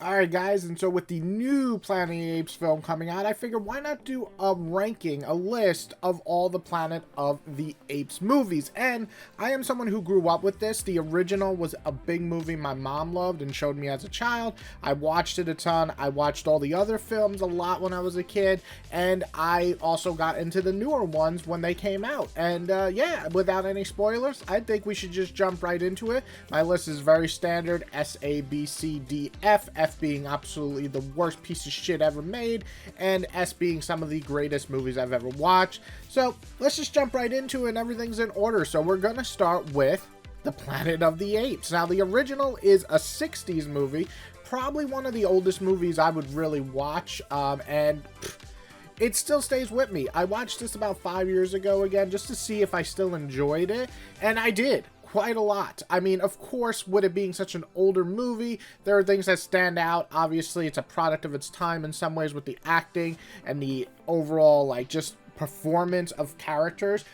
Alright guys, and so with the new Planet of the Apes film coming out, I figured why not do a ranking, a list of all the Planet of the Apes movies. And I am someone who grew up with this. The original was a big movie my mom loved and showed me as a child. I watched it a ton. I watched all the other films a lot when I was a kid. And I also got into the newer ones when they came out. And yeah, without any spoilers, I think we should just jump right into it. My list is very standard, S, A, B, C, D, F. F being absolutely the worst piece of shit ever made, and S being some of the greatest movies I've ever watched. So let's just jump right into it, and everything's in order. So we're gonna start with the Planet of the Apes. Now, the original is a 60s movie, probably one of the oldest movies I would really watch, and it still stays with me. I watched this about 5 years ago again, just to see if I still enjoyed it, and I did. Quite a lot. I mean, of course, with it being such an older movie, there are things that stand out. Obviously, it's a product of its time in some ways with the acting and the overall, like, just performance of characters,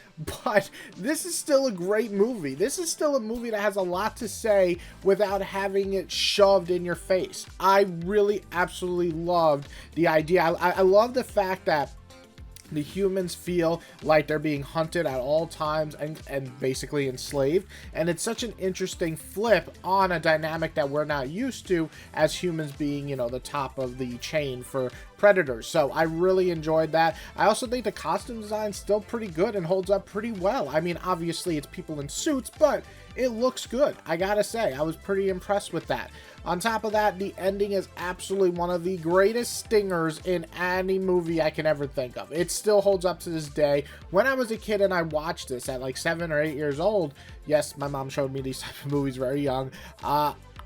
but this is still a great movie. This is still a movie that has a lot to say without having it shoved in your face. I really absolutely loved the idea. I love the fact that the humans feel like they're being hunted at all times and basically enslaved. And it's such an interesting flip on a dynamic that we're not used to as humans being, you know, the top of the chain for predators. So I really enjoyed that. I also think the costume design's still pretty good and holds up pretty well. I mean, obviously it's people in suits, but it looks good. I gotta say, I was pretty impressed with that. On top of that, the ending is absolutely one of the greatest stingers in any movie I can ever think of. It still holds up to this day. When I was a kid and I watched this at like 7 or 8 years old, yes, my mom showed me these type of movies very young,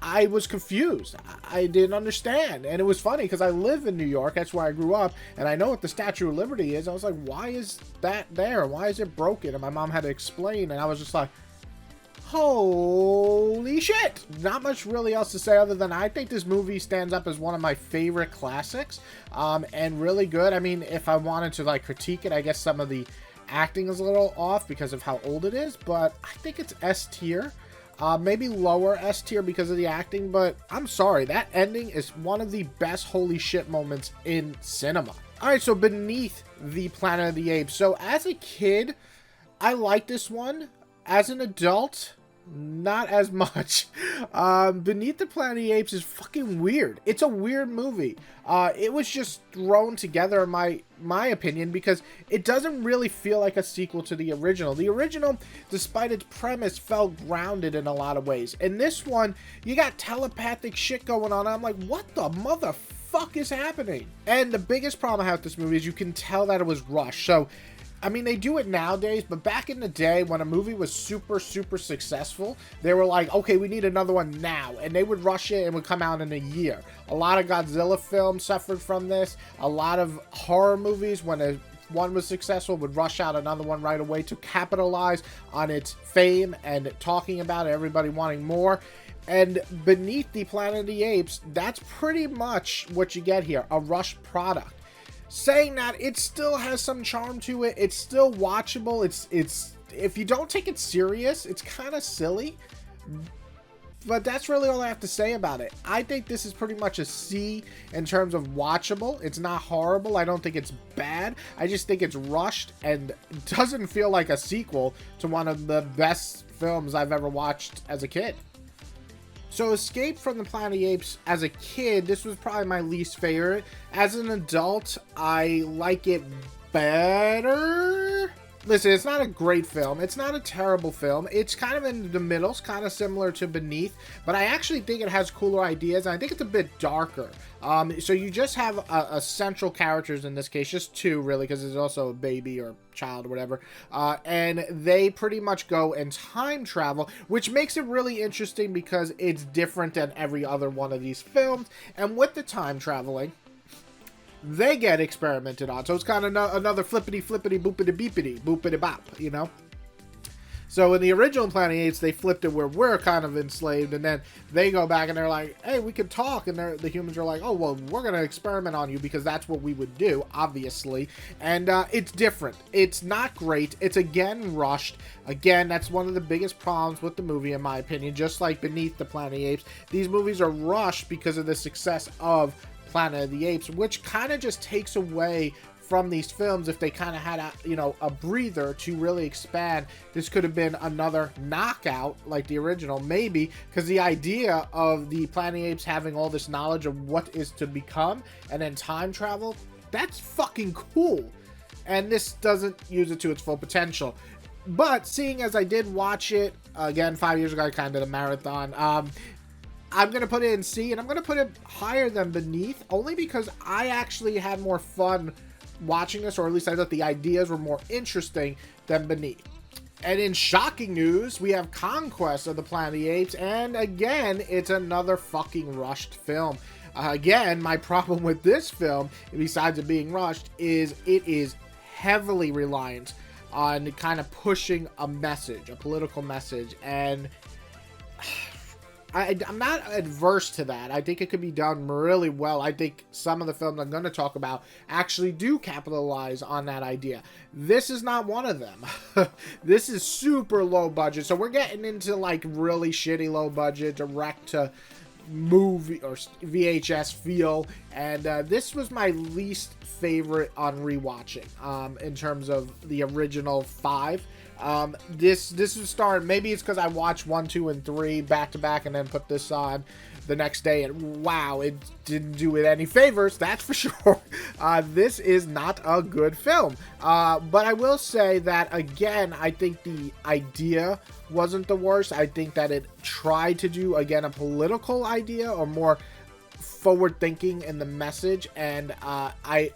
I was confused. I didn't understand. And it was funny because I live in New York. That's where I grew up. And I know what the Statue of Liberty is. I was like, why is that there? Why is it broken? And my mom had to explain. And I was just like, holy shit. Not much really else to say other than I think this movie stands up as one of my favorite classics, and really good. I mean, if I wanted to like critique it, I guess some of the acting is a little off because of how old it is, but I think it's S tier. Maybe lower S tier because of the acting, but I'm sorry, that ending is one of the best holy shit moments in cinema. Alright, so Beneath the Planet of the Apes. So as a kid, I like this one. As an adult, not as much. Beneath the Planet of the Apes is fucking weird. It's a weird movie. It was just thrown together, in my opinion, because it doesn't really feel like a sequel to the original. The original, despite its premise, felt grounded in a lot of ways. In this one, you got telepathic shit going on. I'm like, what the motherfuck is happening? And the biggest problem I have with this movie is you can tell that it was rushed. So, I mean, they do it nowadays, but back in the day when a movie was super, super successful, they were like, okay, we need another one now. And they would rush it and would come out in a year. A lot of Godzilla films suffered from this. A lot of horror movies, when one was successful, would rush out another one right away to capitalize on its fame and talking about it, everybody wanting more. And Beneath the Planet of the Apes, that's pretty much what you get here, a rushed product. Saying that, it still has some charm to it. It's still watchable. It's if you don't take it serious, it's kind of silly. But that's really all I have to say about it. I think this is pretty much a C in terms of watchable. It's not horrible. I don't think it's bad. I just think it's rushed and doesn't feel like a sequel to one of the best films I've ever watched as a kid. So Escape from the Planet of the Apes, as a kid, this was probably my least favorite. As an adult, I like it better. Listen, it's not a great film. It's not a terrible film. It's kind of in the middle. It's kind of similar to Beneath. But I actually think it has cooler ideas. And I think it's a bit darker. So you just have a central characters in this case. Just two, really, because there's also a baby or child or whatever. And they pretty much go and time travel, which makes it really interesting because it's different than every other one of these films. And with the time traveling, they get experimented on. So it's kind of another flippity boopity beepity boopity bop, you know? So in the original Planet of the Apes, they flipped it where we're kind of enslaved, and then they go back and they're like, hey, we can talk, and the humans are like, oh, well, we're going to experiment on you because that's what we would do, obviously. And it's different. It's not great. It's, again, rushed. Again, that's one of the biggest problems with the movie, in my opinion, just like Beneath the Planet of the Apes. These movies are rushed because of the success of Planet of the Apes, which kind of just takes away from these films. If they kind of had a breather to really expand, this could have been another knockout like the original, maybe, because the idea of the Planet of the Apes having all this knowledge of what is to become and then time travel, that's fucking cool, and this doesn't use it to its full potential. But seeing as I did watch it again 5 years ago, I kind of did a marathon, I'm going to put it in C, and I'm going to put it higher than Beneath, only because I actually had more fun watching this, or at least I thought the ideas were more interesting than Beneath. And in shocking news, we have Conquest of the Planet of the Apes, and again, it's another fucking rushed film. Again, my problem with this film, besides it being rushed, is it is heavily reliant on kind of pushing a message, a political message, and I'm not adverse to that. I think it could be done really well. I think some of the films I'm going to talk about actually do capitalize on that idea. This is not one of them. This is super low budget. So we're getting into like really shitty low budget, direct to movie or VHS feel. And this was my least favorite on rewatching in terms of the original 5. This is starting, maybe it's because I watched 1, 2, and 3 back to back and then put this on the next day, and wow, it didn't do it any favors, that's for sure. This is not a good film, but I will say that, again, I think the idea wasn't the worst. I think that it tried to do, again, a political idea or more forward thinking in the message, and I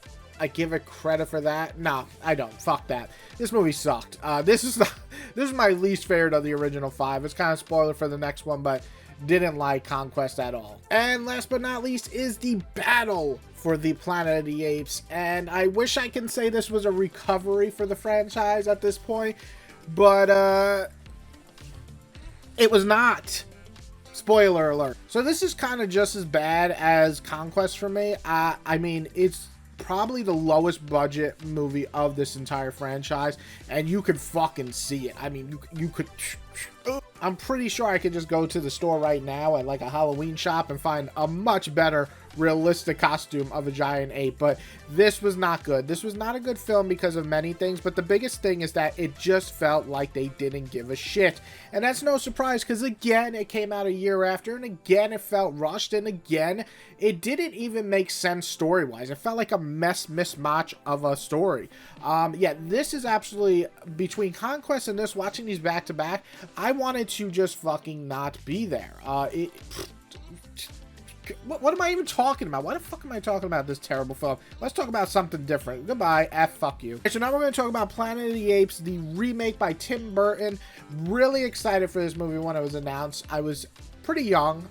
give it credit for that. No, I don't. Fuck that. This movie sucked. This is my least favorite of the original 5. It's kind of spoiler for the next one, but didn't like Conquest at all. And last but not least is the battle for the Planet of the Apes. And I wish I can say this was a recovery for the franchise at this point, but it was not. Spoiler alert. So this is kind of just as bad as Conquest for me. I mean, it's probably the lowest budget movie of this entire franchise, and you could fucking see it. I mean, you could. I'm pretty sure I could just go to the store right now at like a Halloween shop and find a much better realistic costume of a giant ape, but this was not good. This was not a good film because of many things, but the biggest thing is that it just felt like they didn't give a shit. And that's no surprise, because again, it came out a year after, and again, it felt rushed, and again, it didn't even make sense story-wise. It felt like a mismatch of a story. Yeah, this is absolutely, between Conquest and this, watching these back-to-back, I wanted to just fucking not be there. What am I even talking about? Why the fuck am I talking about this terrible film? Let's talk about something different. Goodbye. Fuck you. Okay, so now we're going to talk about Planet of the Apes, the remake by Tim Burton. Really excited for this movie when it was announced. I was pretty young,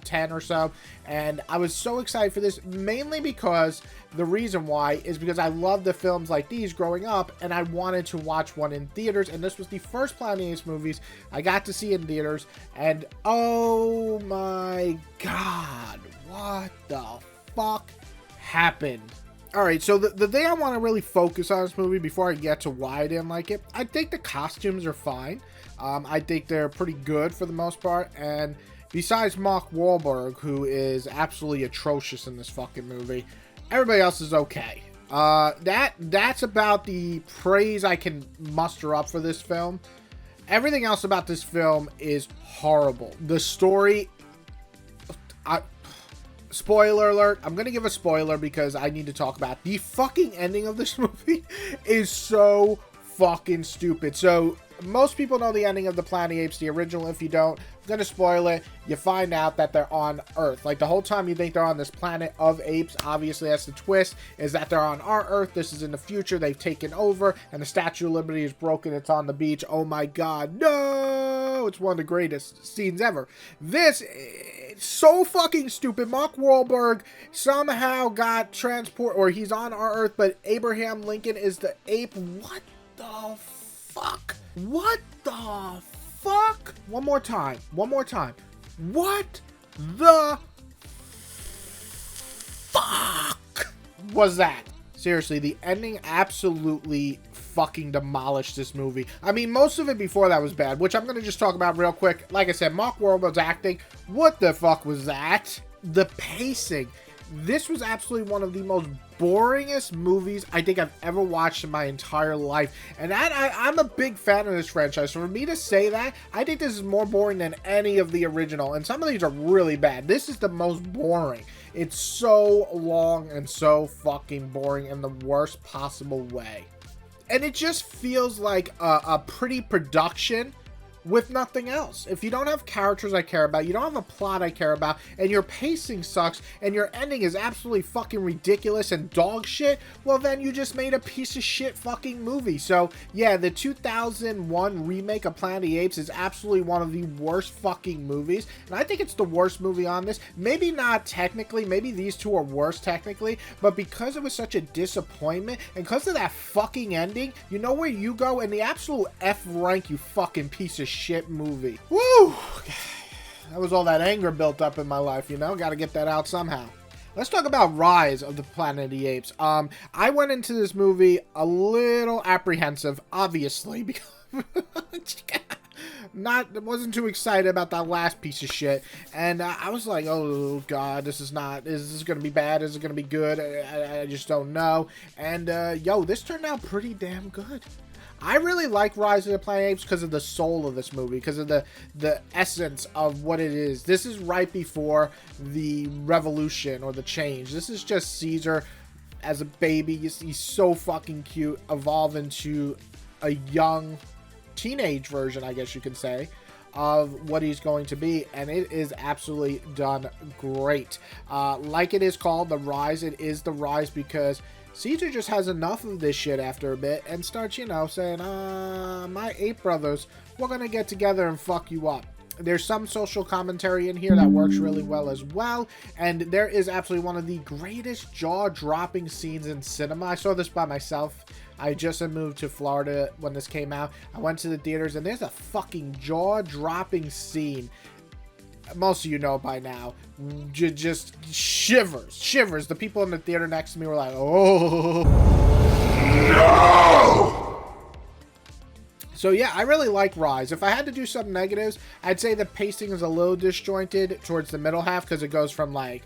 10 or so, and I was so excited for this, mainly because the reason why is because I loved the films like these growing up, and I wanted to watch one in theaters, and this was the first Planet of the Apes movies I got to see in theaters, and oh my god, what the fuck happened? Alright, so the thing I want to really focus on this movie before I get to why I didn't like it, I think the costumes are fine. I think they're pretty good for the most part, and besides Mark Wahlberg, who is absolutely atrocious in this fucking movie, everybody else is okay. That's about the praise I can muster up for this film. Everything else about this film is horrible. The story, spoiler alert, I'm gonna give a spoiler because I need to talk about the fucking ending of this movie is so fucking stupid. So most people know the ending of the Planet of the Apes, the original. If you don't, I'm gonna spoil it. You find out that they're on Earth. Like, the whole time you think they're on this planet of apes. Obviously, that's the twist, is that they're on our Earth. This is in the future. They've taken over, and the Statue of Liberty is broken. It's on the beach. Oh my god, no! It's one of the greatest scenes ever. This is so fucking stupid. Mark Wahlberg somehow got transport, or he's on our Earth, but Abraham Lincoln is the ape. What the fuck? What the fuck? One more time. What the fuck was that? Seriously, the ending absolutely fucking demolished this movie. I mean, most of it before that was bad, which I'm going to just talk about real quick. Like I said, Mark Wahlberg's acting. What the fuck was that? The pacing. This was absolutely one of the most boringest movies I think I've ever watched in my entire life. And I'm a big fan of this franchise. So for me to say that, I think this is more boring than any of the original. And some of these are really bad. This is the most boring. It's so long and so fucking boring in the worst possible way. And it just feels like a pretty production with nothing else. If you don't have characters I care about, you don't have a plot I care about, and your pacing sucks, and your ending is absolutely fucking ridiculous and dog shit, well then you just made a piece of shit fucking movie. So yeah, the 2001 remake of Planet of the Apes is absolutely one of the worst fucking movies, and I think it's the worst movie on this. Maybe not technically, maybe these two are worse technically, but because it was such a disappointment, and because of that fucking ending, you know where you go? In the absolute F rank, you fucking piece of shit movie. Woo! That was all that anger built up in my life, you know? Gotta get that out somehow. Let's talk about Rise of the Planet of the Apes. I went into this movie a little apprehensive, obviously, because wasn't too excited about that last piece of shit, and I was like, oh god, is this gonna be bad? Is it gonna be good? I just don't know. And yo, this turned out pretty damn good. I really like Rise of the Planet of Apes because of the soul of this movie, because of the essence of what it is. This is right before the revolution or the change. This is just Caesar as a baby. He's so fucking cute, evolve into a young teenage version, I guess you could say, of what he's going to be, and it is absolutely done great. Like it is called, The Rise, it is The Rise because Caesar just has enough of this shit after a bit and starts, you know, saying, my ape brothers, we're gonna get together and fuck you up. There's some social commentary in here that works really well as well, and there is absolutely one of the greatest jaw-dropping scenes in cinema. I saw this by myself. I just moved to Florida when this came out. I went to the theaters, and there's a fucking jaw-dropping scene. Most of you know by now. Just shivers. The people in the theater next to me were like, oh no! So yeah, I really like Rise. If I had to do some negatives, I'd say the pacing is a little disjointed towards the middle half, because it goes from like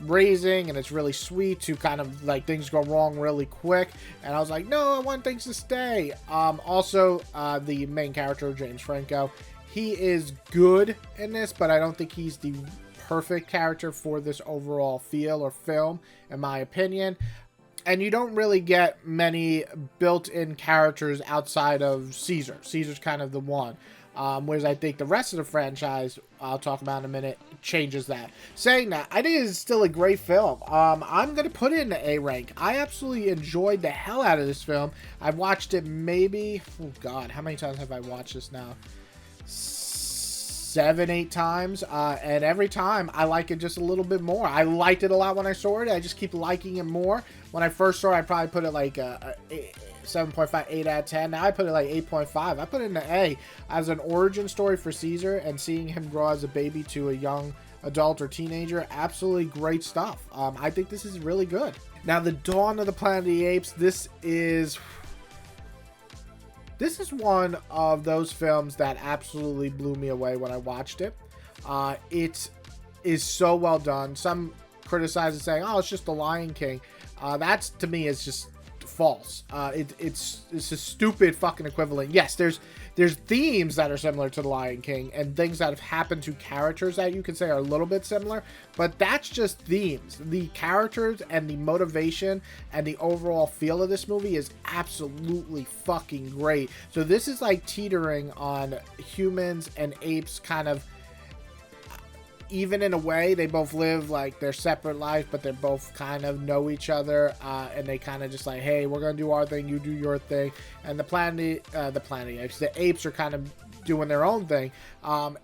raising and it's really sweet to kind of like things go wrong really quick, and I was like, no, I want things to stay. Also, the main character, James Franco, he is good in this, but I don't think he's the perfect character for this overall feel or film, in my opinion. And you don't really get many built-in characters outside of Caesar. Caesar's kind of the one. Whereas I think the rest of the franchise, I'll talk about in a minute, changes that. Saying that, I think it's still a great film. I'm going to put it in the A rank. I absolutely enjoyed the hell out of this film. I've watched it maybe, oh god, how many times have I watched this now? 7, 8 times, and every time I like it just a little bit more. I liked it a lot when I saw it. I just keep liking it more. When I first saw it, I probably put it like a 7.5, 8 out of 10. Now I put it like 8.5. I put it in the A as an origin story for Caesar, and seeing him grow as a baby to a young adult or teenager. Absolutely great stuff. I think this is really good. Now, The Dawn of the Planet of the Apes, this is one of those films that absolutely blew me away when I watched it. It is so well done. Some criticize it saying, oh, it's just The Lion King. That's, to me, is just false. It's a stupid fucking equivalent. Yes, there's themes that are similar to The Lion King and things that have happened to characters that you could say are a little bit similar, but that's just themes. The characters and the motivation and the overall feel of this movie is absolutely fucking great. So this is like teetering on humans and apes kind of even in a way. They both live like their separate lives, but they both kind of know each other, and they kind of just like, hey, we're gonna do our thing, you do your thing. And the apes are kind of doing their own thing.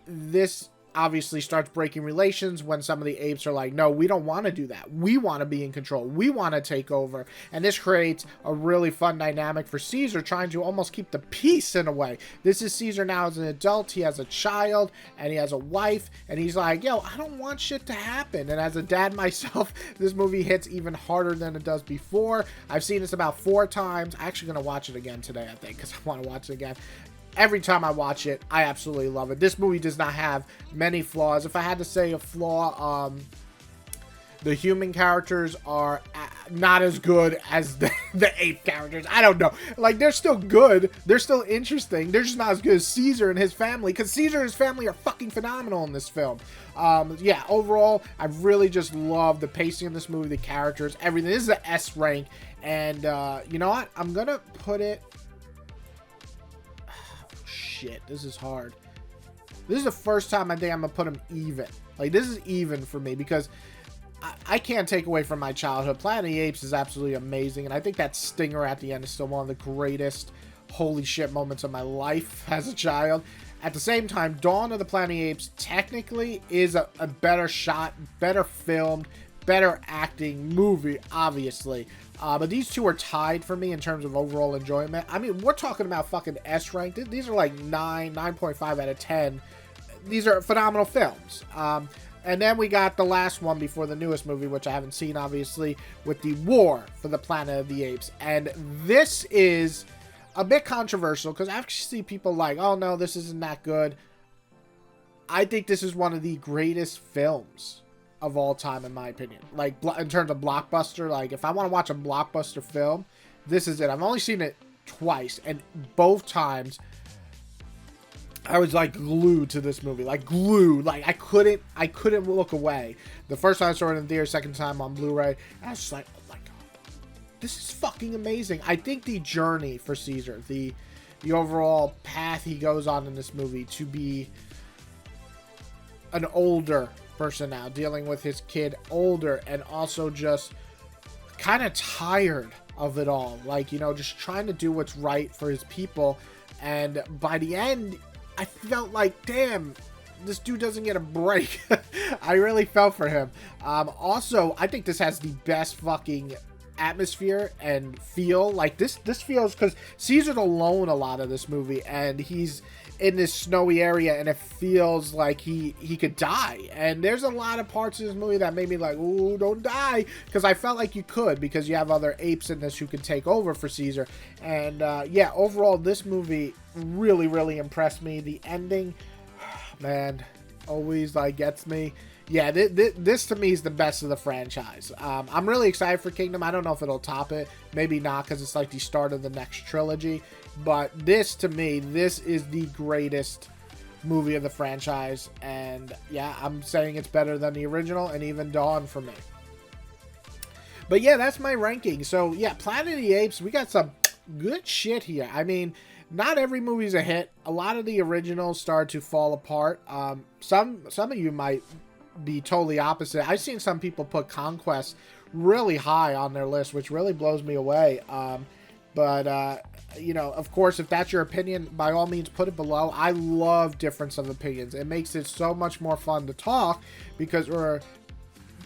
This obviously starts breaking relations when some of the apes are like, no, we don't want to do that. We want to be in control. We want to take over. And this creates a really fun dynamic for Caesar, trying to almost keep the peace in a way. This is Caesar now as an adult. He has a child and he has a wife, and he's like, yo, I don't want shit to happen. And as a dad myself, this movie hits even harder than it does before. I've seen this about 4 times. I'm actually going to watch it again today, I think, because I want to watch it again. Every time I watch it, I absolutely love it. This movie does not have many flaws. If I had to say a flaw, the human characters are not as good as the ape characters. I don't know. Like, they're still good. They're still interesting. They're just not as good as Caesar and his family, because Caesar and his family are fucking phenomenal in this film. Yeah, overall, I really just love the pacing of this movie, the characters, everything. This is an S rank, and you know what? I'm going to put it... Shit, this is hard. This is the first time I think I'm gonna put him even. Like, this is even for me, because I can't take away from my childhood. Planet of the Apes is absolutely amazing, and I think that stinger at the end is still one of the greatest holy shit moments of my life as a child. At the same time, Dawn of the Planet of the Apes technically is a better shot, better filmed, better acting movie, obviously. But these two are tied for me in terms of overall enjoyment. I mean, we're talking about fucking S rank. These are like 9.5 out of 10. These are phenomenal films. And then we got the last one before the newest movie, which I haven't seen, obviously, with the War for the Planet of the Apes. And this is a bit controversial, because I actually see people like, oh no, this isn't that good. I think this is one of the greatest films of all time, in my opinion. Like, in terms of blockbuster, like, if I want to watch a blockbuster film, this is it. I've only seen it twice, and both times I was like glued to this movie. Like, glued. Like, I couldn't look away. The first time I saw it in theater, second time on Blu-ray, I was just like, oh my god, this is fucking amazing. I think the journey for Caesar, the overall path he goes on in this movie to be an older person now, dealing with his kid older, and also just kind of tired of it all, like, you know, just trying to do what's right for his people. And by the end, I felt like, damn, this dude doesn't get a break. I really felt for him. Also, I think this has the best fucking atmosphere and feel. Like, this feels, because Caesar's alone a lot of this movie, and he's in this snowy area, and it feels like he could die. And there's a lot of parts of this movie that made me like, ooh, don't die, because I felt like you could, because you have other apes in this who could take over for Caesar. And yeah, overall, this movie really, really impressed me. The ending, man, always like gets me. Yeah, this to me is the best of the franchise. I'm really excited for Kingdom. I don't know if it'll top it. Maybe not, because it's like the start of the next trilogy. But this, to me, this is the greatest movie of the franchise. And yeah, I'm saying it's better than the original and even Dawn for me. But yeah, that's my ranking. So yeah, Planet of the Apes, we got some good shit here. I mean, not every movie's a hit. A lot of the originals start to fall apart. Some of you might be totally opposite. I've seen some people put Conquest really high on their list, which really blows me away. But you know, of course, if that's your opinion, by all means, put it below. I love difference of opinions. It makes it so much more fun to talk, because we're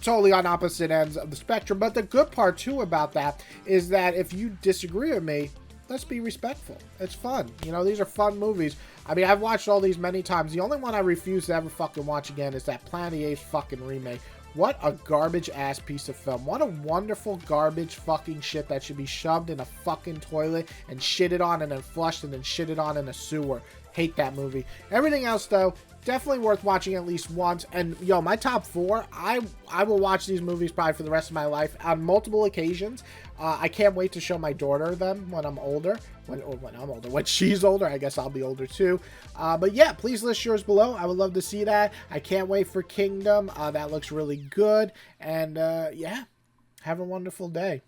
totally on opposite ends of the spectrum. But the good part, too, about that is that if you disagree with me, let's be respectful. It's fun. You know, these are fun movies. I mean, I've watched all these many times. The only one I refuse to ever fucking watch again is that Planet of the Apes fucking remake. What a garbage-ass piece of film. What a wonderful garbage fucking shit that should be shoved in a fucking toilet and shitted on and then flushed and then shitted on in a sewer. Hate that movie. Everything else, though, definitely worth watching at least once. And, yo, my top 4, I will watch these movies probably for the rest of my life on multiple occasions. I can't wait to show my daughter them when I'm older. When I'm older. When she's older, I guess I'll be older too. But yeah, please list yours below. I would love to see that. I can't wait for Kingdom. That looks really good. And yeah, have a wonderful day.